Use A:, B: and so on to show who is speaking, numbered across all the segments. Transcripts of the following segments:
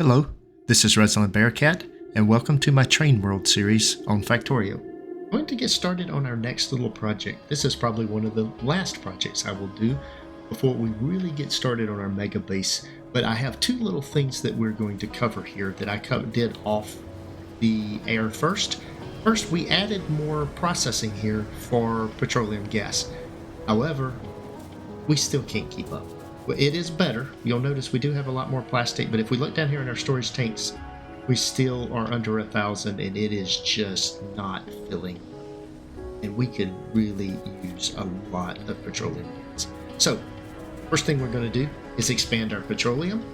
A: Hello, this is Resilan Bearcat, and welcome to my Train World series on Factorio. I'm going to get started on our next little project. This is probably one of the last projects I will do before we really get started on our mega base, but I have two little things that we're going to cover here that I did off the air first. First, we added more processing here for petroleum gas. However, we still can't keep up. It is better. You'll notice we do have a lot more plastic, but if we look down here in our storage tanks, we still are under 1,000 and it is just not filling. And we could really use a lot of petroleum gas. So, first thing we're going to do is expand our petroleum.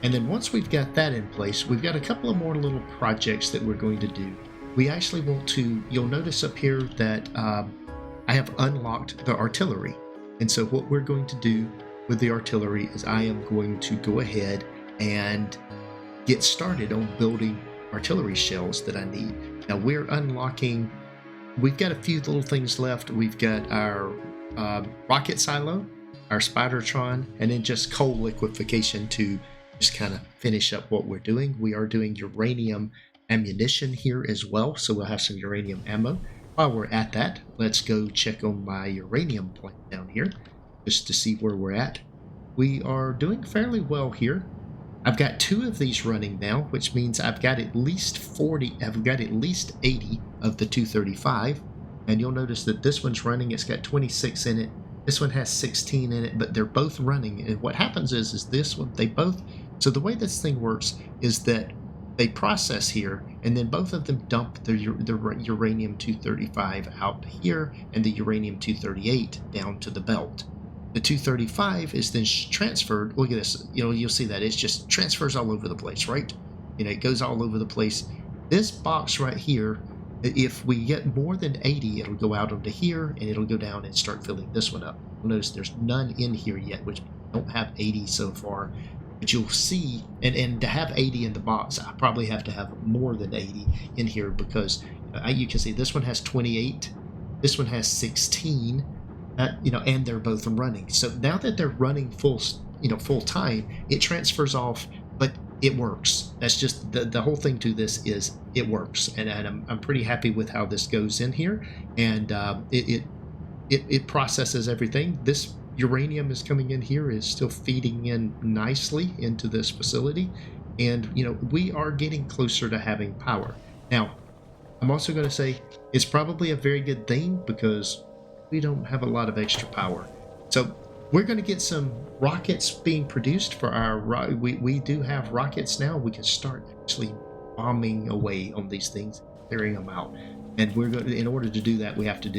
A: And then once we've got that in place, we've got a couple of more little projects that we're going to do. We actually want to, you'll notice up here that I have unlocked the artillery. And so what we're going to do with the artillery is I am going to go ahead and get started on building artillery shells that I need. Now we're unlocking, we've got a few little things left. We've got our rocket silo, our Spidertron, and then just coal liquefaction to just kind of finish up what we're doing. We are doing uranium ammunition here as well, so we'll have some uranium ammo. While we're at that, let's go check on my uranium plant down here just to see where we're at. We are doing fairly well here. I've got 2 of these running now, which means I've got at least 80 of the 235. And you'll notice that this one's running, it's got 26 in it. This one has 16 in it, but they're both running. And what happens is this one, so the way this thing works is that they process here, and then both of them dump the uranium-235 out here and the uranium-238 down to the belt. The 235 is then transferred. Look at this. You'll see that it just transfers all over the place, right? It goes all over the place. This box right here, if we get more than 80, it'll go out onto here, and it'll go down and start filling this one up. You'll notice there's none in here yet, which don't have 80 so far. But you'll see, and to have 80 in the box, I probably have to have more than 80 in here because you can see this one has 28, this one has 16, and they're both running. So now that they're running full time, it transfers off, but it works. That's just the whole thing to this is it works, and I'm pretty happy with how this goes in here, and it processes everything. This uranium is coming in here, is still feeding in nicely into this facility, and we are getting closer to having power. Now I'm also going to say it's probably a very good thing because we don't have a lot of extra power. So we're going to get some rockets being produced for our we do have rockets now. We can start actually bombing away on these things, clearing them out, and we're going to, in order to do that, we have to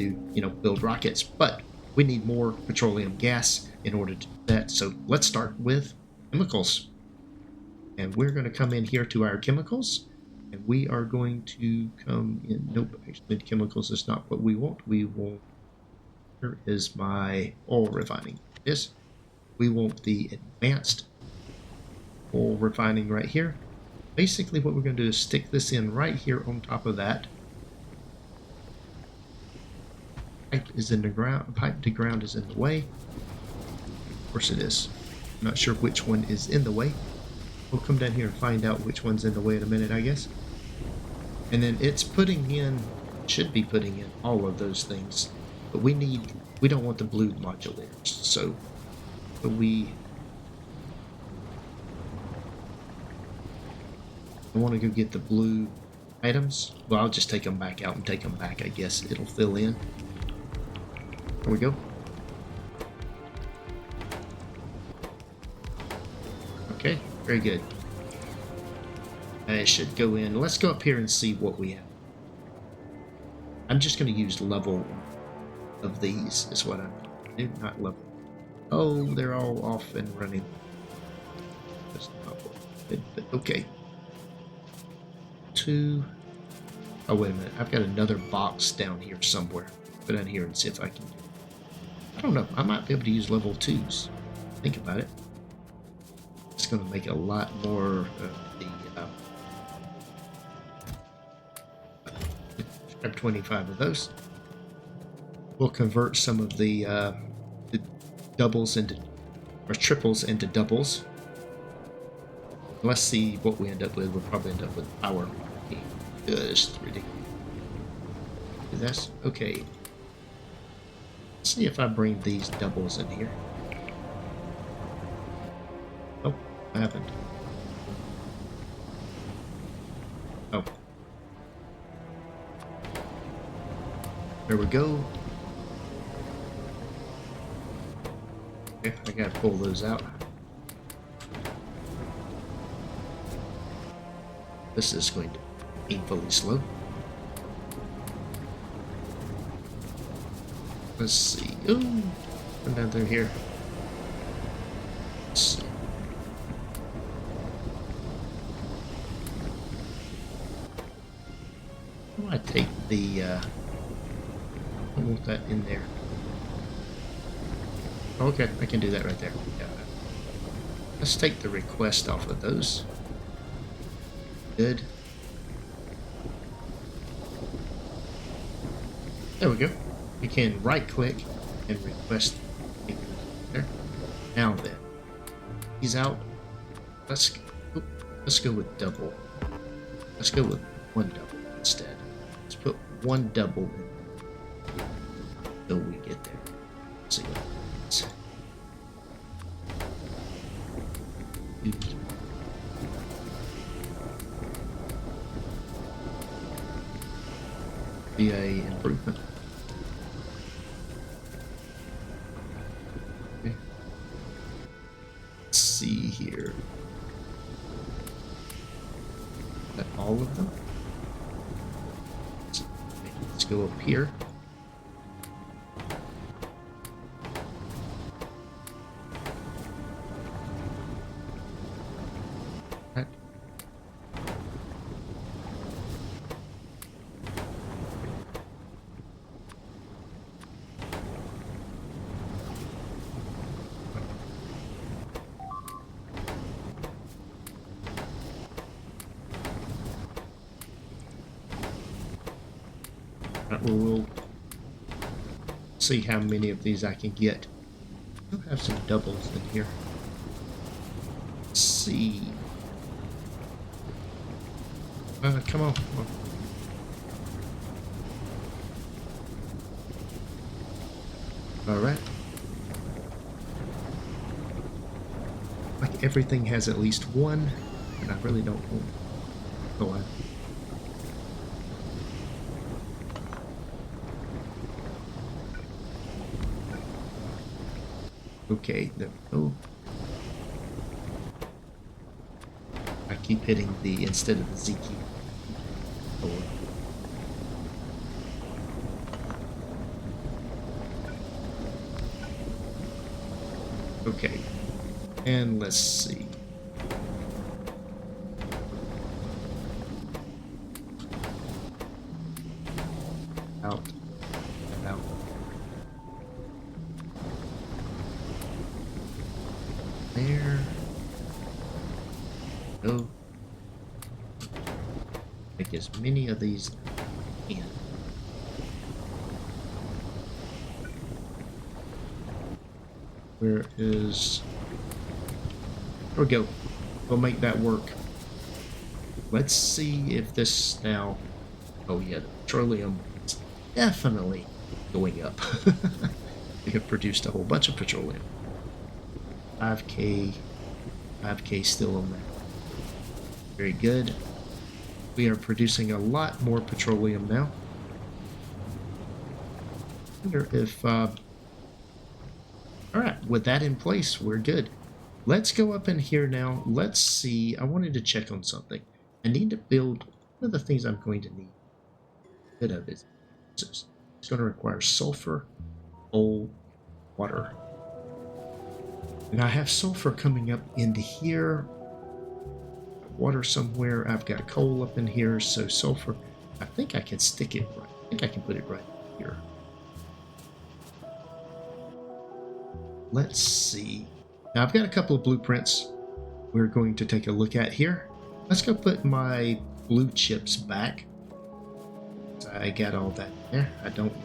A: build rockets, but we need more petroleum gas in order to do that. So let's start with chemicals. And we're going to come in here to our chemicals. And we are going to come in. Nope, actually chemicals is not what we want. We want, here is my oil refining. This, we want the advanced oil refining right here. Basically what we're going to do is stick this in right here on top of that. Pipe is in the ground. Pipe to ground is in the way. Of course it is. I'm not sure which one is in the way. We'll come down here and find out which one's in the way in a minute, I guess. And then it's should be putting in all of those things. But we don't want the blue modulators. So I want to go get the blue items. Well, I'll just take them back out and take them back, I guess. It'll fill in. There we go. Okay, very good. And it should go in. Let's go up here and see what we have. I'm just going to use level of these, is what I'm doing, not level. Oh, they're all off and running. That's not what I did, but okay. 2. Oh, wait a minute. I've got another box down here somewhere. Go down here and see if I can do it. I don't know. I might be able to use level 2s. Think about it. It's going to make a lot more of the... grab 25 of those. We'll convert some of the doubles into, or triples into doubles. Let's see what we end up with. We'll probably end up with power being just ridiculous. That's okay. Let's see if I bring these doubles in here. Oh, what happened? Oh. There we go. Okay, I gotta pull those out. This is going to be painfully slow. Let's see. Ooh, another here. Let's see. How do I take the, I want that in there. Okay, I can do that right there. Yeah. Let's take the request off of those. Good. There we go. We can right click and request there. Now then, he's out. Let's go with double. Let's go with one double instead. Let's put one double in until we get there. Let's see what happens. Be a improvement. Okay. Let's see here. Is that all of them? Let's go up here. Right. We'll see how many of these I can get. I'll have some doubles in here. Let's see. Come on. Alright. Like everything has at least one, and I really don't want to go out. Okay, there we go. I keep hitting the instead of the Z key. Oh. Okay, and let's see. Out. Out. There. Go. Make as many of these as I can. Where is... There we go. We'll make that work. Let's see if this now... Oh yeah, the petroleum is definitely going up. We have produced a whole bunch of petroleum. 5K still on there. Very good. We are producing a lot more petroleum now. I wonder if... Alright, with that in place, we're good. Let's go up in here now. Let's see. I wanted to check on something. I need to build... One of the things I'm going to need a bit of is... It's going to require sulfur, coal, water. And I have sulfur coming up into here. Water somewhere. I've got coal up in here, so sulfur. I think I can stick it right. I think I can put it right here. Let's see. Now I've got a couple of blueprints we're going to take a look at here. Let's go put my blue chips back. I got all that there. I don't know.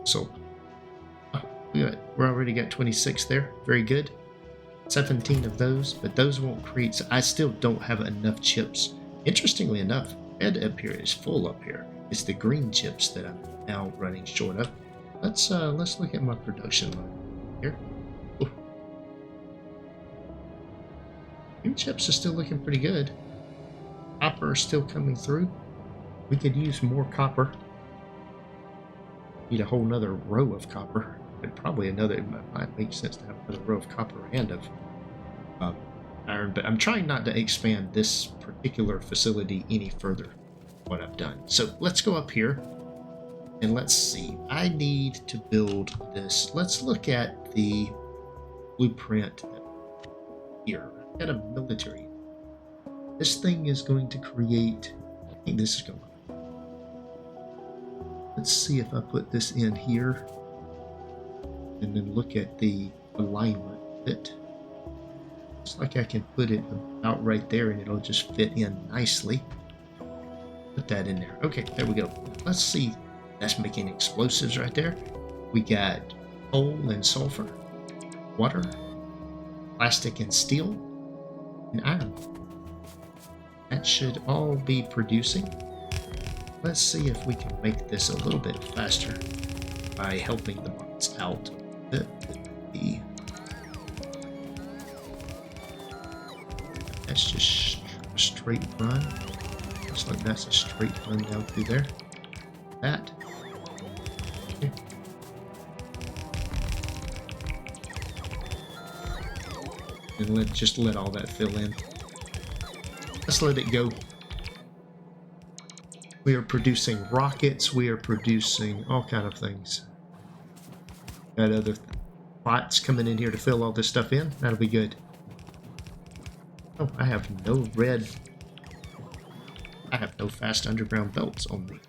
A: So we're already got 26 there. Very good. 17 of those, but those won't create. So I still don't have enough chips. Interestingly enough, red up here is full up here. It's the green chips that I'm now running short of. Let's look at my production line here. Ooh. Green chips are still looking pretty good. Copper is still coming through. We could use more copper. Need a whole nother row of copper. But probably another, it might make sense to have another row of copper and of iron. But I'm trying not to expand this particular facility any further than what I've done. So let's go up here and let's see. I need to build this. Let's look at the blueprint here. I've got a military. This thing is going to create, I think this is going to, let's see if I put this in here and then look at the alignment of it. Looks like I can put it about right there and it'll just fit in nicely. Put that in there. Okay, there we go. Let's see. That's making explosives right there. We got coal and sulfur, water, plastic and steel, and iron. That should all be producing. Let's see if we can make this a little bit faster by helping the mods out a bit. That's just a straight run. Looks like that's a straight run down through there. That. Okay. And just let all that fill in. Let's let it go. We are producing rockets. We are producing all kind of things. Got other bots coming in here to fill all this stuff in. That'll be good. Oh, I have no red. I have no fast underground belts on me.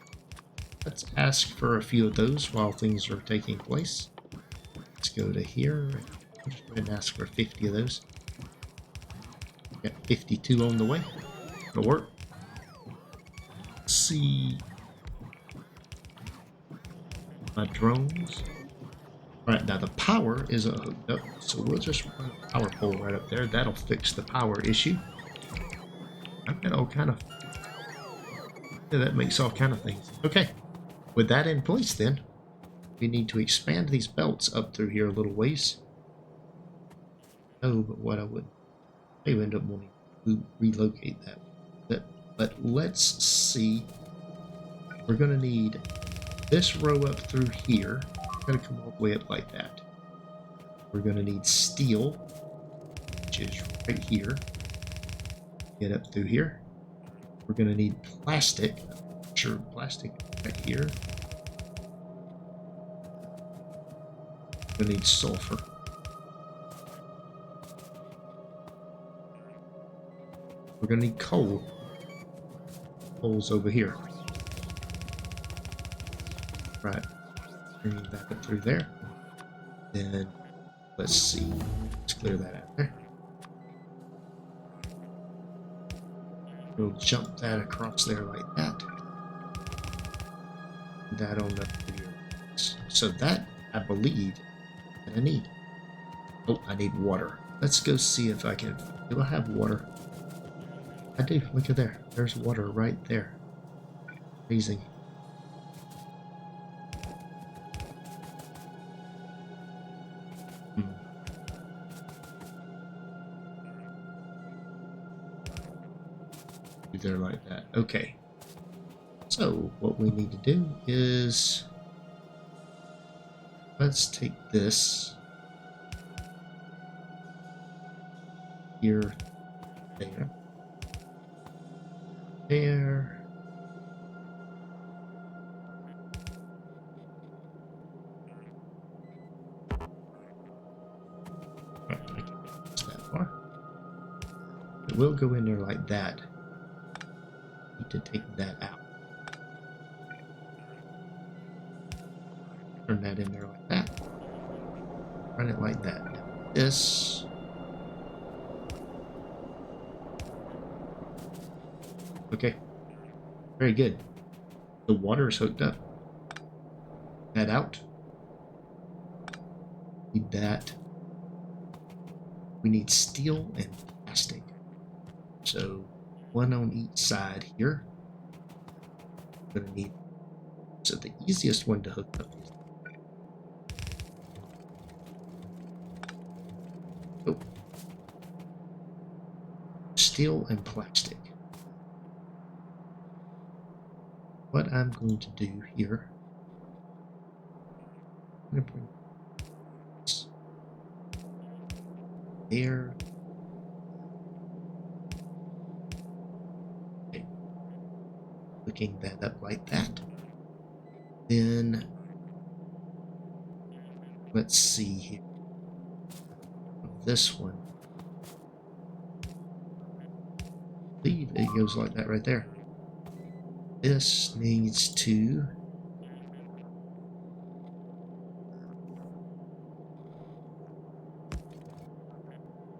A: Let's ask for a few of those while things are taking place. Let's go to here. I'll just go ahead and ask for 50 of those. Got 52 on the way. It'll work. Let's see my drones. Alright, now the power is hooked up, so we'll just run a power pole right up there. That'll fix the power issue. I've got all kind of... Yeah, that makes all kind of things. Okay, with that in place then, we need to expand these belts up through here a little ways. Oh, but what I would... I end up wanting to relocate that. But let's see. We're going to need this row up through here. Going to come all the way up like that. We're going to need steel, which is right here. Get up through here. We're going to need plastic. Sure, plastic right here. We're going to need sulfur. We're going to need coal. Coal's over here. Right. Bring that up through there. Then let's see. Let's clear that out there. We'll jump that across there like that. That on the video. So that I believe that I need. Oh, I need water. Let's go see if I can. Do I have water? I do. Look at there. There's water right there. Amazing. There like that. Okay. So what we need to do is let's take this here, there, there. Right, I can use that far. It will go in there like that. Need to take that out. Turn that in there like that. Run it like that. This. Okay. Very good. The water is hooked up. That out. Need that. we need steel and plastic. So one on each side here. We're gonna need, so the easiest one to hook up is, oh, steel and plastic. What I'm going to do here, I'm gonna bring this there. Okay. Hooking that up like that. Then let's see here. This one, I believe it goes like that right there. This needs to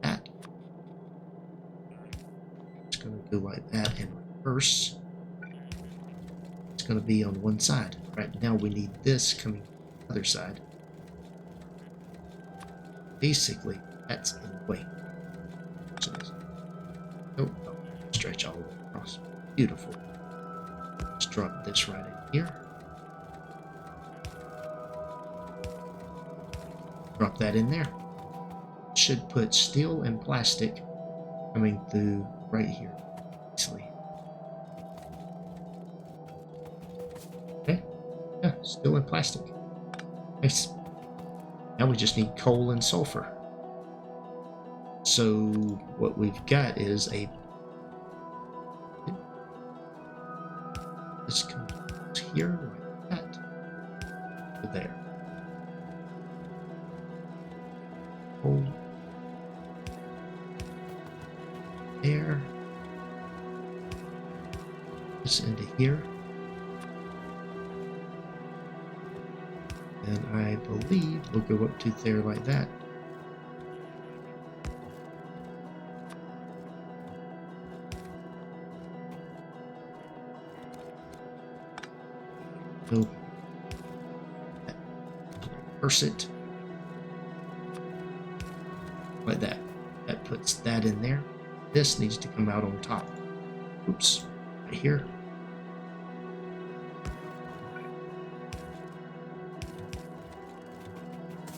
A: that. It's going to go like that in reverse. It's going to be on one side. Right now we need this coming to the other side. Basically, that's in the way. Oh, stretch all the way across. Beautiful. Let's drop this right in here. Drop that in there. Should put steel and plastic coming through right here. Easily. Okay. Yeah, steel and plastic. Nice. Now we just need coal and sulfur. So what we've got is a, this comes here like that to there. Coal there. This into here. And I believe we'll go up to there like that. So, reverse it like that. That puts that in there. This needs to come out on top. Oops, right here.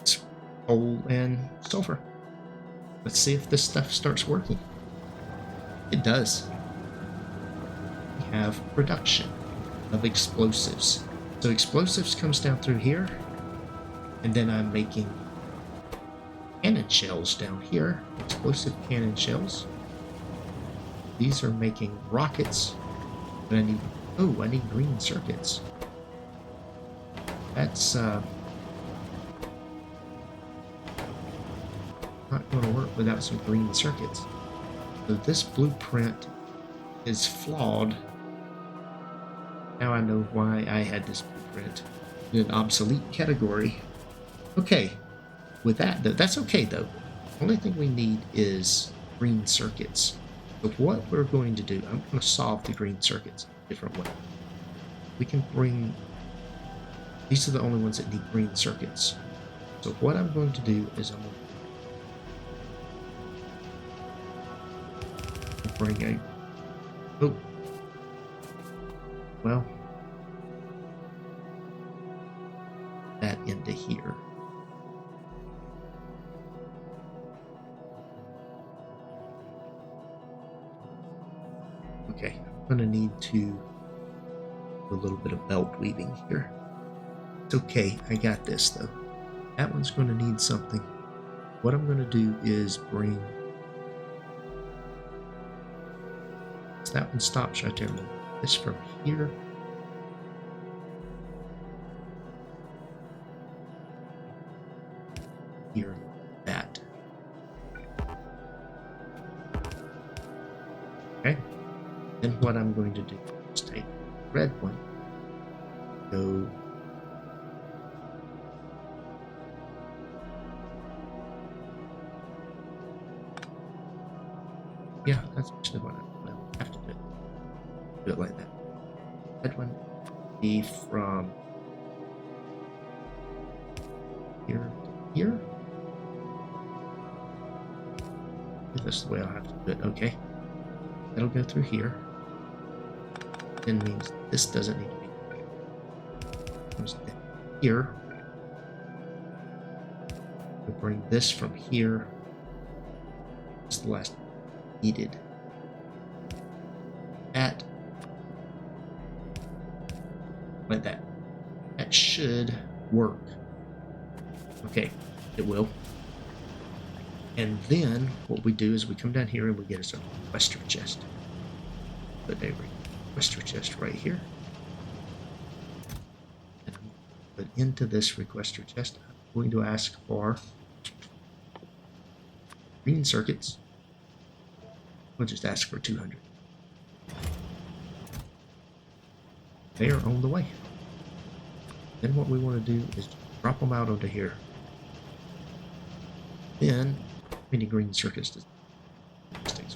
A: It's coal and sulfur. Let's see if this stuff starts working. It does. We have production of explosives. So explosives comes down through here, and then I'm making cannon shells down here, explosive cannon shells. These are making rockets, and I need, oh, I need green circuits. That's not going to work without some green circuits. So this blueprint is flawed. Now I know why I had this blueprint in an obsolete category. Okay, with that, that's okay though. The only thing we need is green circuits. So what we're going to do, I'm going to solve the green circuits a different way. We can bring, these are the only ones that need green circuits. So what I'm going to do is I'm going to bring a, oh, well, that into here. Okay, I'm going to need to do a little bit of belt weaving here. It's okay, I got this though. That one's going to need something. What I'm going to do is bring, so that one stops right there. This from here. Here, that. Okay. Then what I'm going to do is take the red one, go yeah, that's actually what I have to do. Do it like that. Red one be from here to here. If that's the way I'll have to do it. Okay. That'll go through here. Then means this doesn't need to be. Comes down here. We'll bring this from here. It's the last needed. That. Like that. That should work. Okay, it will. And then what we do is we come down here and we get us a requester chest. Put a requester chest right here. And put into this requester chest, I'm going to ask for green circuits. We'll just ask for 200. They are on the way. Then what we want to do is drop them out onto here. Then, how many green circuits does this take?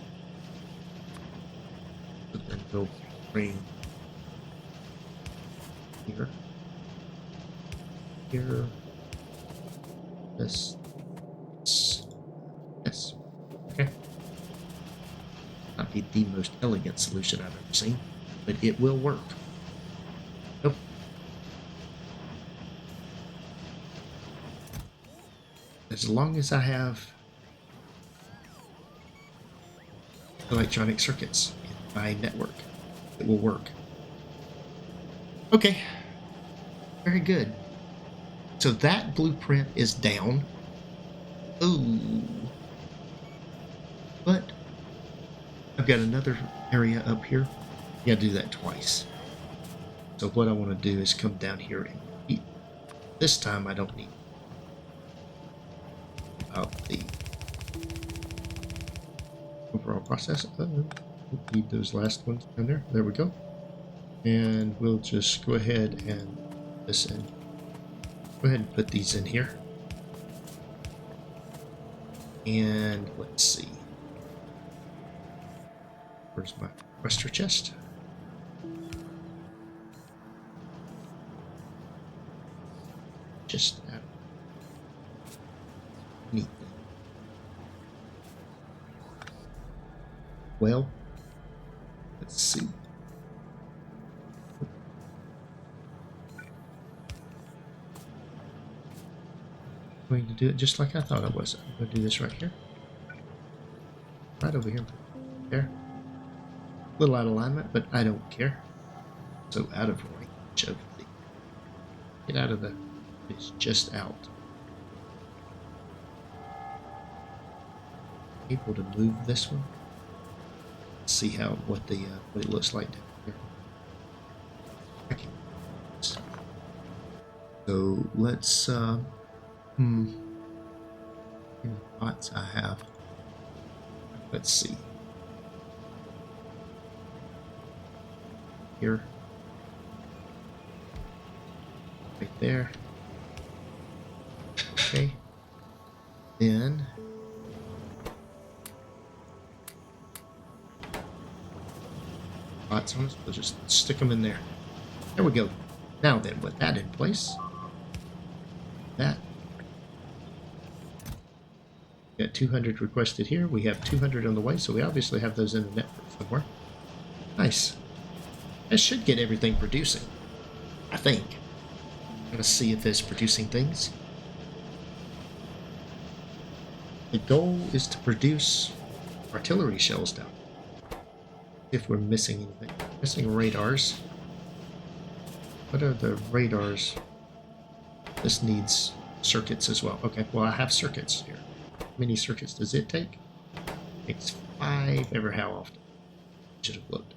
A: So then we'll bring here, here, this, this. Okay. Not be the most elegant solution I've ever seen, but it will work. Nope. As long as I have electronic circuits in my network, it will work. Okay, very good. So that blueprint is down. Ooh. But I've got another area up here. You gotta do that twice. So what I want to do is come down here and repeat. This time I don't need the overall process. We'll need those last ones down there. There we go. And we'll just go ahead and put this in. Go ahead and put these in here. And let's see. Where's my requester chest? Just out. Neat. Well, let's see. I'm going to do it just like I thought I was. I'm going to do this right here. Right over here. There. A little out of alignment, but I don't care. So out of range of the... Get out of the... It's just out. Able to move this one. See how what it looks like down here. Okay. So let's how many pots I have. Let's see. Here. Right there. Okay. Then pots on us, we'll just stick them in there. There we go. Now then, with that in place, that got 200 requested here. We have 200 on the way, so we obviously have those in the network somewhere. Nice. That should get everything producing, I think. I'm gonna see if it's producing things. The goal is to produce artillery shells down. If we're missing anything. Missing radars. What are the radars? This needs circuits as well. Okay, well I have circuits here. How many circuits does it take? It takes 5 ever how often? Should have looked.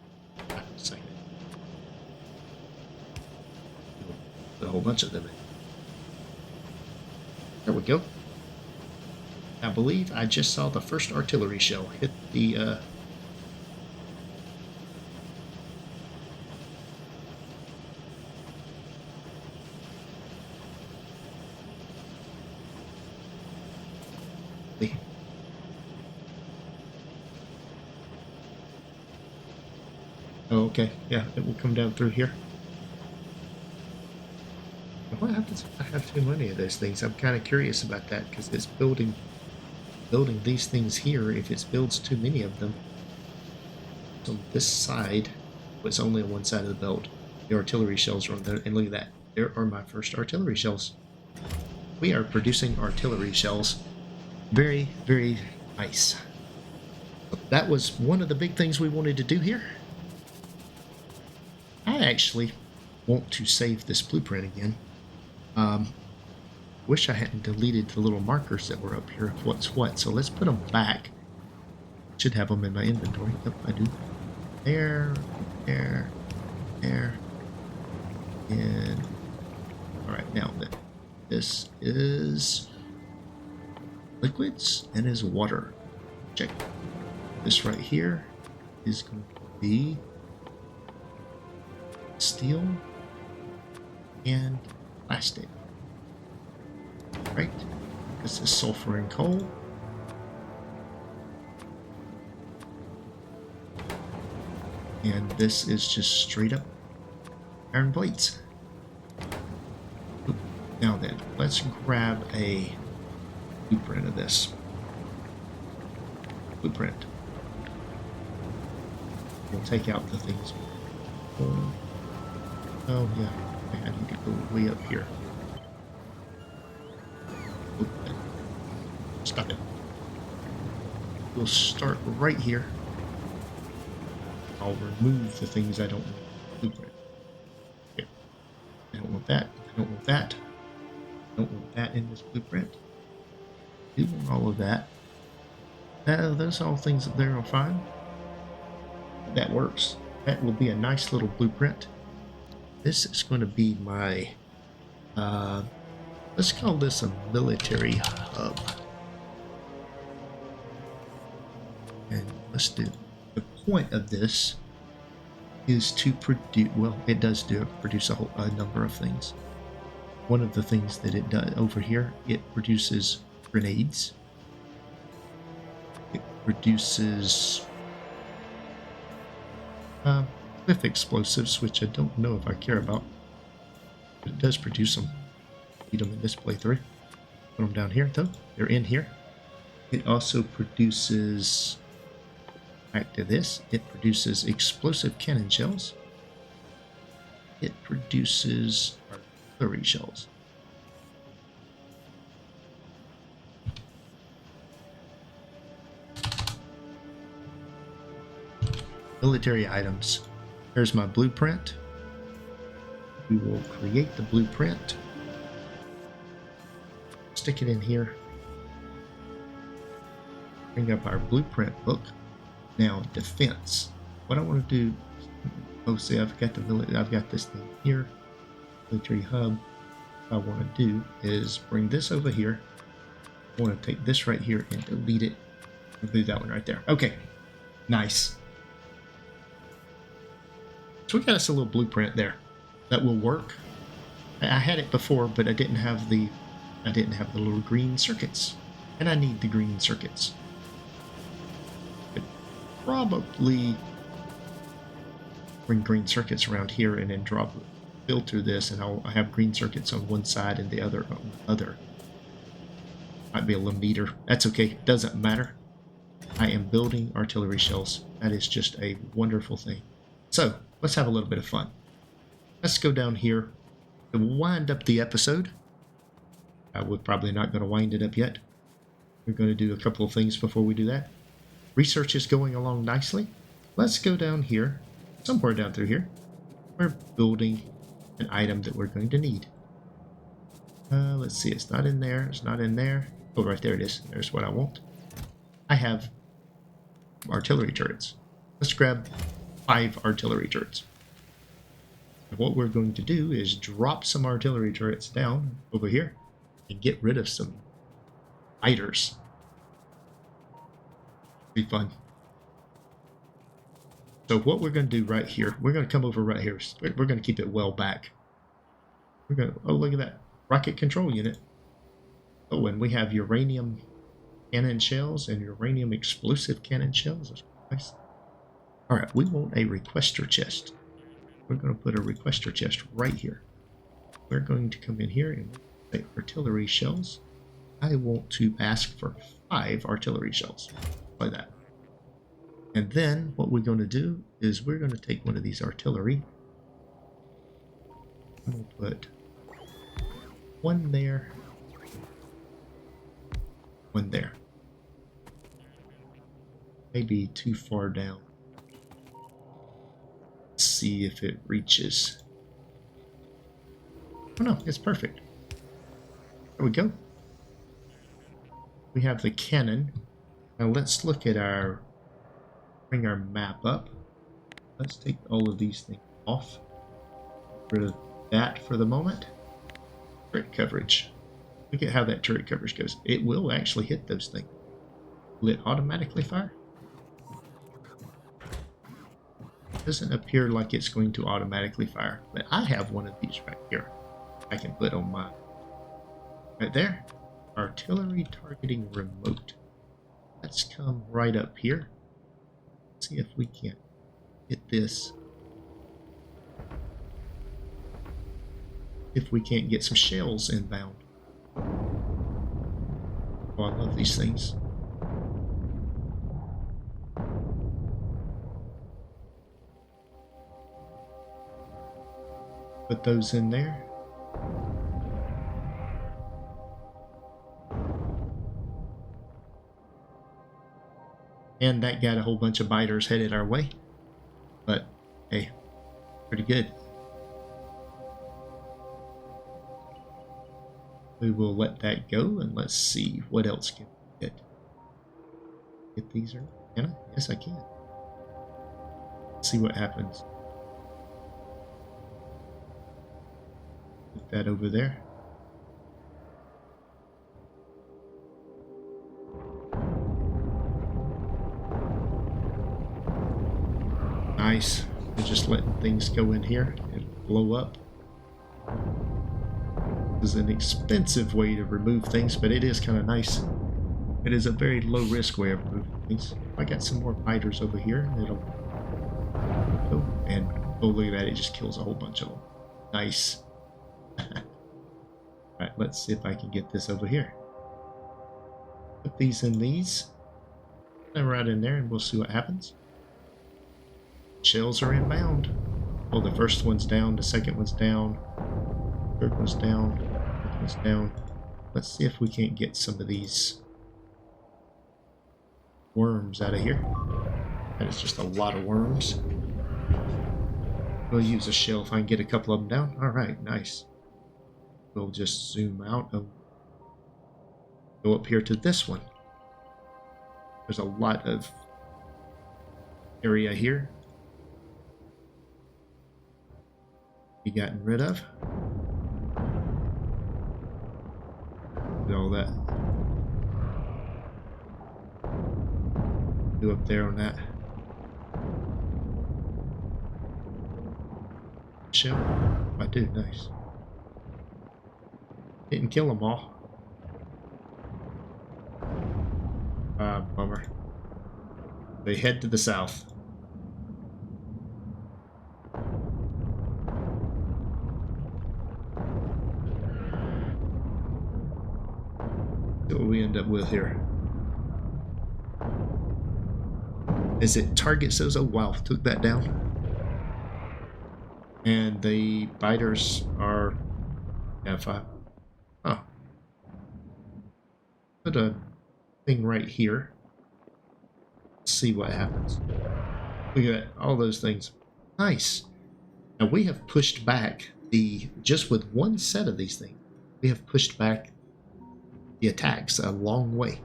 A: Put a whole bunch of them in. There we go. I believe I just saw the first artillery shell hit the Oh, okay. Yeah, it will come down through here. What happens if I have too many of those things? I'm kind of curious about that because it's building building these things here, if it builds too many of them on this side, it's only on one side of the belt. The artillery shells are on there, and look at that. There are my first artillery shells. We are producing artillery shells. Very, very nice. That was one of the big things we wanted to do here. I actually want to save this blueprint again. Wish I hadn't deleted the little markers that were up here of what's what. So let's put them back. Should have them in my inventory. Yep, I do. There, there, there. And alright, now that this is liquids and is water. Check. This right here is going to be steel and plastic. Right? This is sulfur and coal. And this is just straight up iron plates. Now then, let's grab a blueprint of this. Blueprint. We'll take out the things. Oh yeah, I need to go way up here. Okay. Stop it. We'll start right here. I'll remove the things I don't want. Blueprint. Okay. I don't want that. I don't want that. I don't want that in this blueprint. I do want all of that. Those are all things that they're fine. That works. That will be a nice little blueprint. This is going to be my, let's call this a military hub. And let's do, the point of this is to produce, well, it does produce a number of things. One of the things that it does over here, it produces grenades. It produces cliff explosives, which I don't know if I care about, but it does produce them. Need them in this playthrough. Put them down here, though. They're in here. It also produces, back to this, it produces explosive cannon shells. It produces artillery shells. Military items. Here's my blueprint. We will create the blueprint. Stick it in here. Bring up our blueprint book. Now, defense. What I want to do. Oh, see, I've got this thing here. Military hub. What I want to do is bring this over here. I want to take this right here and delete it. Delete that one right there. Okay. Nice. So we got us a little blueprint there that will work. I had it before, but I didn't have the little green circuits, and I need the green circuits. Could probably bring green circuits around here and then filter this, and I'll have green circuits on one side and the other on the other. Might be a little neater. That's okay. Doesn't matter. I am building artillery shells. That is just a wonderful thing. So let's have a little bit of fun. Let's go down here to wind up the episode. We're probably not going to wind it up yet. We're going to do a couple of things before we do that. Research is going along nicely. Let's go down here, somewhere down through here. We're building an item that we're going to need. Let's see, it's not in there, it's not in there. Oh, right there it is. There's what I want. I have artillery turrets. Let's grab 5 artillery turrets. And what we're going to do is drop some artillery turrets down over here and get rid of some fighters. Be fun. So what we're going to do right here, we're going to come over right here. We're going to keep it well back. We're going to, oh, look at that. Rocket control unit. Oh, and we have uranium cannon shells and uranium explosive cannon shells. That's nice. All right, we want a requester chest. We're going to put a requester chest right here. We're going to come in here and say artillery shells. I want to ask for 5 artillery shells. Like that. And then what we're going to do is we're going to take one of these artillery. I'm going to put one there, one there. Maybe too far down. Let's see if it reaches. Oh no, it's perfect. There we go. We have the cannon. Now let's look at our, bring our map up. Let's take all of these things off. Get rid of that for the moment. Turret coverage. Look at how that turret coverage goes. It will actually hit those things. Will it automatically fire? It doesn't appear like it's going to automatically fire, but I have one of these right here. I can put on my right there. Artillery targeting remote. Let's come right up here. See if we can get this. If we can't get some shells inbound. Oh, I love these things. Put those in there. And that got a whole bunch of biters headed our way. But, hey, pretty good. We will let that go, and let's see what else can we get. Get these, or can I? Yes, I can. Let's see what happens. Put that over there. Nice. We're just letting things go in here and blow up. This is an expensive way to remove things, but it is kind of nice. It is a very low risk way of removing things. I got some more biters over here. It'll go, and oh, look at that. It just kills a whole bunch of them. Nice. Alright, let's see if I can get this over here. Put these in these. And right in there, and we'll see what happens. Shells are inbound. Oh, the first one's down, the second one's down, third one's down, fourth one's down. Let's see if we can't get some of these worms out of here. That is just a lot of worms. We'll use a shell if I can get a couple of them down. Alright, nice. We'll just zoom out and go up here to this one. There's a lot of area here be gotten rid of. All that. Do up there on that shell. I do, nice. Didn't kill them all. Bummer. They head to the south. See what we end up with here. As it targets those, oh wow, took that down. And the biters are F5. Oh. Put a thing right here. Let's see what happens. Look at that, all those things. Nice. Now we have pushed back just with one set of these things, we have pushed back the attacks a long way.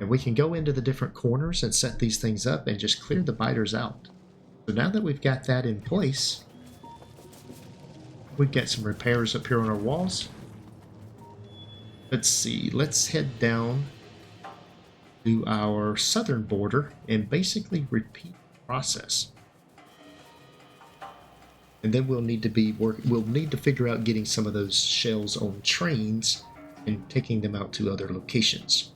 A: And we can go into the different corners and set these things up and just clear the biters out. So now that we've got that in place, we've got some repairs up here on our walls. Let's see, let's head down to our southern border and basically repeat the process. And then we'll need to figure out getting some of those shells on trains and taking them out to other locations.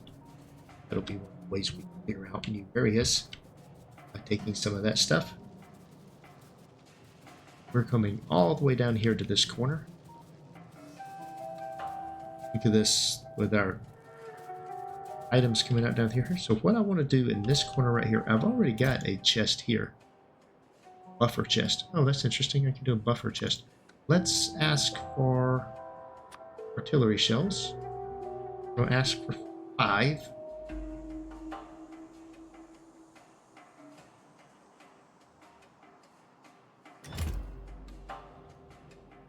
A: That'll be one of the ways we can clear out new areas by taking some of that stuff. We're coming all the way down here to this corner. Look at this with our items coming out down here. So what I want to do in this corner right here, I've already got a chest here. Buffer chest. Oh, that's interesting. I can do a buffer chest. Let's ask for artillery shells. I'll ask for 5.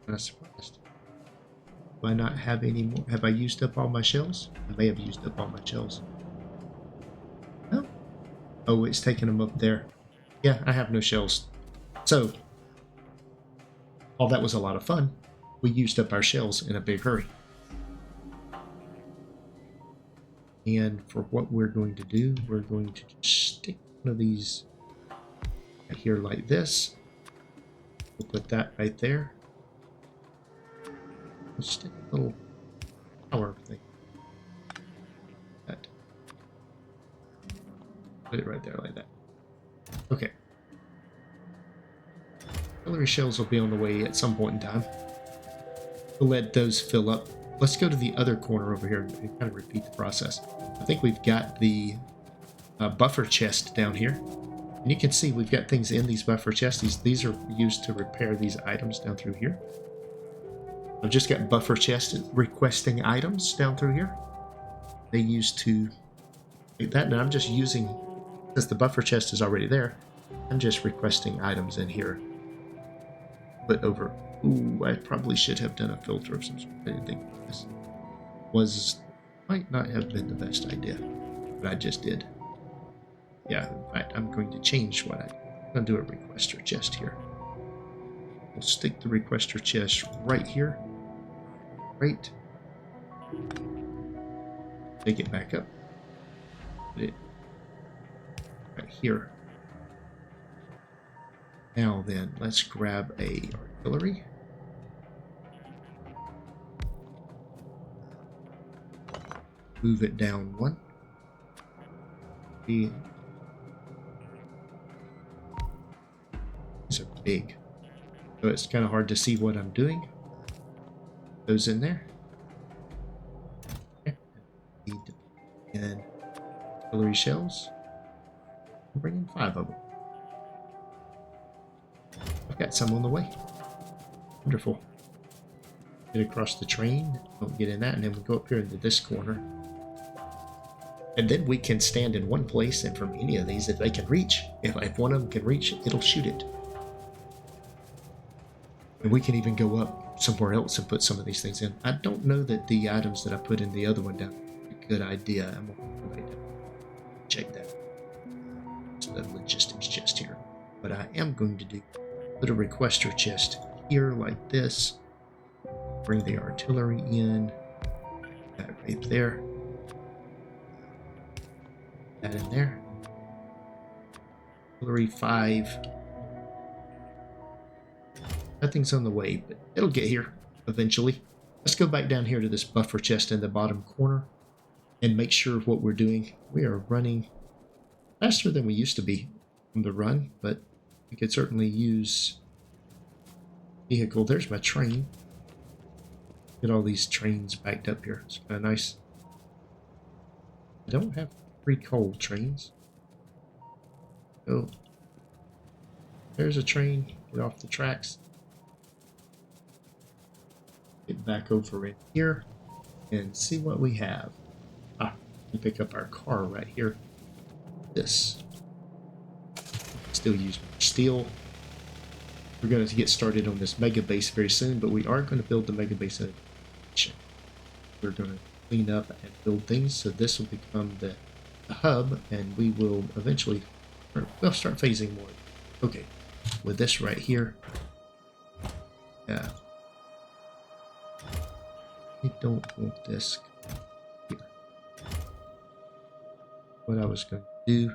A: I'm not surprised. Do I not have any more? Have I used up all my shells? I may have used up all my shells. No. Oh, it's taking them up there. Yeah, I have no shells. So, while that was a lot of fun, we used up our shells in a big hurry. And for what we're going to do, we're going to just stick one of these right here like this. We'll put that right there. We'll stick a little power thing. That. Put it right there like that. Okay. Artillery shells will be on the way at some point in time. We'll let those fill up. Let's go to the other corner over here and kind of repeat the process. I think we've got the buffer chest down here. And you can see we've got things in these buffer chests. These are used to repair these items down through here. I've just got buffer chest requesting items down through here. They used to make that, and I'm just using, since the buffer chest is already there, I'm just requesting items in here. Put over. Ooh, I probably should have done a filter of some sort. I didn't think this might not have been the best idea, but I just did. Yeah, in fact, I'm going to change what I'm going to do a requester chest here. We'll stick the requester chest right here. Right. Take it back up. Put it right here. Now then, let's grab a artillery. Move it down 1. These are big, so it's kind of hard to see what I'm doing. Those in there. Okay. Need to put in artillery shells. I'll bring in 5 of them. I've got some on the way. Wonderful. Get across the train. Don't get in that, and then we go up here into this corner. And then we can stand in one place, and from any of these, if they can reach, if one of them can reach, it'll shoot it. And we can even go up somewhere else and put some of these things in. I don't know that the items that I put in the other one down are a good idea. I'm going to check that. It's the logistics chest here. But I am going to put a requester chest here like this. Bring the artillery in. That right there. That in there. Artillery 5. Nothing's on the way, but it'll get here eventually. Let's go back down here to this buffer chest in the bottom corner and make sure what we're doing. We are running faster than we used to be on the run, but we could certainly use vehicle. There's my train. Get all these trains backed up here. It's kind of nice. I don't have 3 coal trains. So there's a train. Get off the tracks. Get back over in here and see what we have. We pick up our car right here. This. Still use steel. We're going to get started on this mega base very soon, but we are going to build the mega base in addition. We're going to clean up and build things, so this will become the hub, and we will eventually, we'll start phasing more. Okay, with this right here, yeah. I don't want this here. What I was going to do,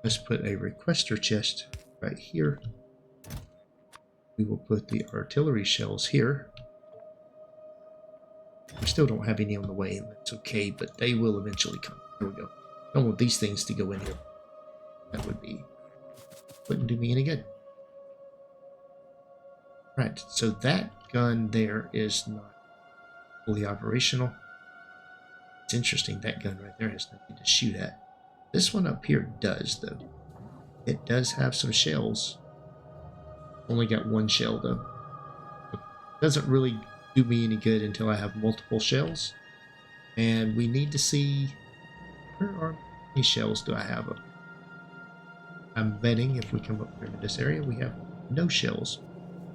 A: let's put a requester chest right here. We will put the artillery shells here. We still don't have any on the way, and that's okay, but they will eventually come. There we go. I don't want these things to go in here. That wouldn't do me any good. Right, so that gun there is not fully operational. It's interesting, that gun right there has nothing to shoot at. This one up here does, though. It does have some shells. Only got one shell, though. It doesn't really do me any good until I have multiple shells. And we need to see, where are many shells do I have? I'm betting if we come up here to this area, we have no shells.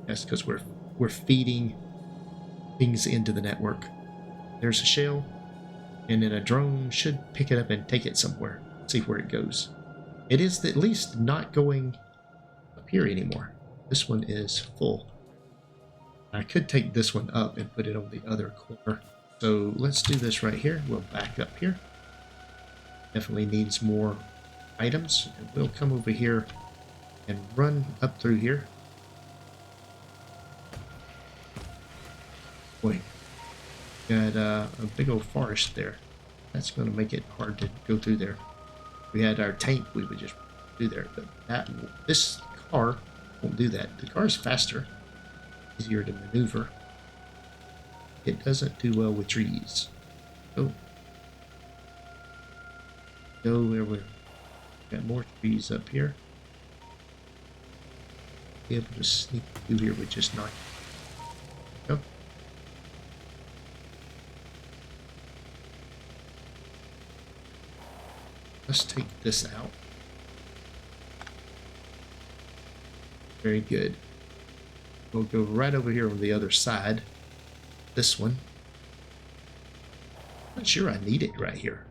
A: That's because we're feeding things into the network. There's a shell, and then a drone should pick it up and take it somewhere. See where it goes. It is at least not going up here anymore. This one is full. I could take this one up and put it on the other corner. So let's do this right here. We'll back up here. Definitely needs more items. And we'll come over here and run up through here. Boy, got a big old forest there. That's going to make it hard to go through there. If we had our tank, we would just do there. But this car won't do that. The car is faster, easier to maneuver. It doesn't do well with trees. Go where we got more trees up here. Be able to sneak through here with just not. Go. Let's take this out. Very good. We'll go right over here on the other side. This one. I'm not sure I need it right here.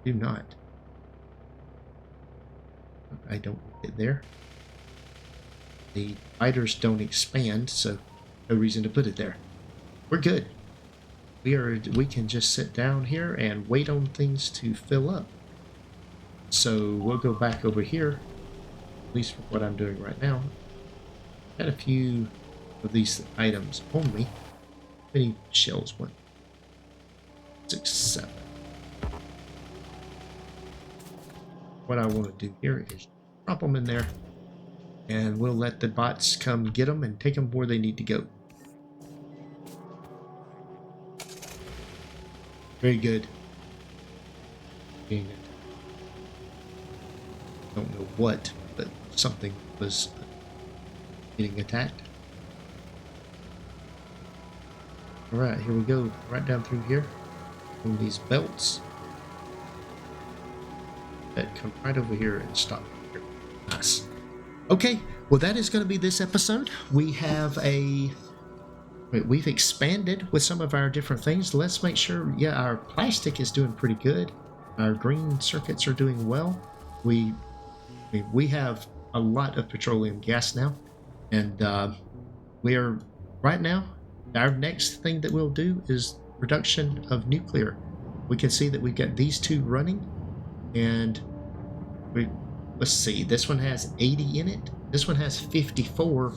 A: Do not. I don't need it there. The fighters don't expand, so no reason to put it there. We're good. We can just sit down here and wait on things to fill up. So we'll go back over here, at least for what I'm doing right now. Got a few of these items on me. How many shells? 1, 6, 7. What I want to do here is drop them in there, and we'll let the bots come get them and take them where they need to go. Very good. Don't know what, but something was getting attacked. Alright, here we go. Right down through here. On these belts. That come right over here and stop here. Nice. Okay, well that is going to be this episode. We've expanded with some of our different things. Let's make sure, yeah, our plastic is doing pretty good. Our green circuits are doing well. We have a lot of petroleum gas now, and we are right now. Our next thing that we'll do is production of nuclear. We can see that we've got these two running, and let's see. This one has 80 in it. This one has 54.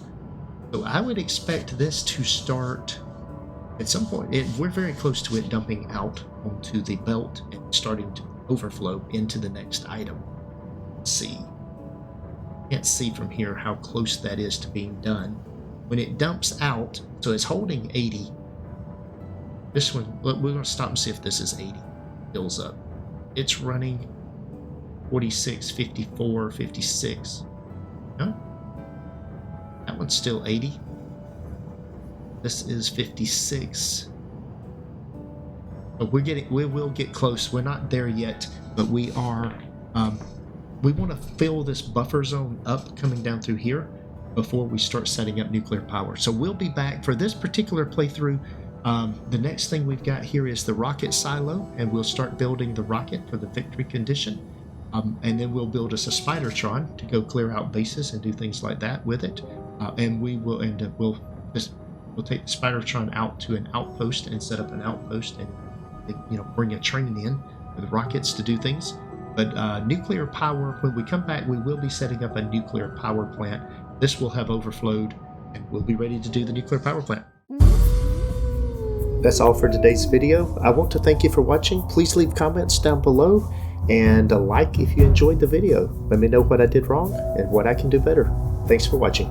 A: So I would expect this to start at some point. We're very close to it dumping out onto the belt and starting to overflow into the next item. Let's see. Can't see from here how close that is to being done. When it dumps out, so it's holding 80. This one, we're going to stop and see if this is 80. Fills up. It's running 46, 54, 56. No? That one's still 80. This is 56. But we will get close. We're not there yet, but we are. We want to fill this buffer zone up coming down through here before we start setting up nuclear power. So we'll be back for this particular playthrough. The next thing we've got here is the rocket silo, and we'll start building the rocket for the victory condition. And then we'll build us a Spidertron to go clear out bases and do things like that with it. And we will end up, we'll take the Spidertron out to an outpost and set up an outpost and bring a train in with rockets to do things. But nuclear power, when we come back, we will be setting up a nuclear power plant. This will have overflowed, and we'll be ready to do the nuclear power plant. That's all for today's video. I want to thank you for watching. Please leave comments down below, and a like if you enjoyed the video. Let me know what I did wrong and what I can do better. Thanks for watching.